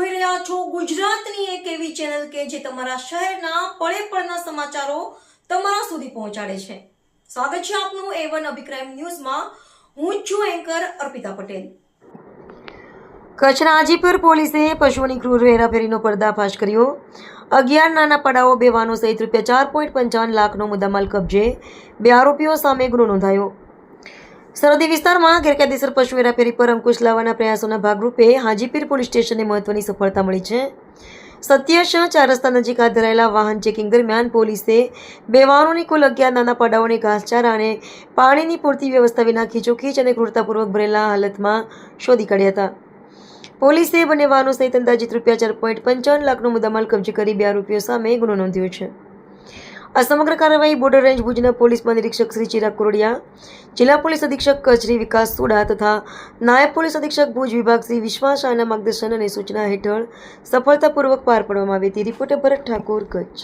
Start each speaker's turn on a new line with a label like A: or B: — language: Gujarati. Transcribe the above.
A: જોઈ રહ્યા છો ગુજરાતની એક એવી ચેનલ કે જે તમારા શહેરના પળે પળના સમાચારો તમારા સુધી પહોંચાડે છે। સ્વાગત છે આપનું A1 અભિક્રાઇમ ન્યૂઝમાં। હું છું એન્કર અર્પિતા પટેલ। કચ્છના હાજીપુર પોલીસે પશુઓની ક્રૂર હેરાફેરીનો પર્દાફાશ કર્યો। 11 નાના પડાઓ, 2 વાહનો સહિત ₹4.55 લાખનો મુદ્દામાલ કબજે। 2 આરોપીઓ સામે ગુનો નોંધાયો। સરહદી વિસ્તારમાં ગેરકાયદેસર પશુ હેરાફેરી પર અંકુશ લાવવાના પ્રયાસોના ભાગરૂપે હાજીપીર પોલીસ સ્ટેશનને મહત્વની સફળતા મળી છે। સત્યશ 4 રસ્તા નજીક હાથ ધરાયેલા વાહન ચેકિંગ દરમિયાન પોલીસે 2 વાહનોની કુલ 11 નાના પડાઓને ઘાસચારા અને પાણીની પૂરતી વ્યવસ્થા વિના ખીચોખીચ અને ક્રૂરતાપૂર્વક ભરેલા હાલતમાં શોધી કાઢ્યા હતા। પોલીસે બંને વાહનો સહિત અંદાજિત ₹4.55 લાખનો મુદ્દામાલ કબજે કરી 2 આરોપીઓ સામે ગુનો નોંધ્યો છે। આ સમગ્ર કાર્યવાહી બોર્ડર રેન્જ ભુજના પોલીસ મહાનિરીક્ષક શ્રી ચિરાગ કોરડિયા, જિલ્લા પોલીસ અધિક્ષક કચ્છ શ્રી વિકાસ સુડા તથા નાયબ પોલીસ અધિક્ષક ભુજ વિભાગ શ્રી વિશ્વાસ શાહના માર્ગદર્શન અને સૂચના હેઠળ સફળતાપૂર્વક પાર પાડવામાં આવી હતી। રિપોર્ટર ભરત ઠાકોર, કચ્છ।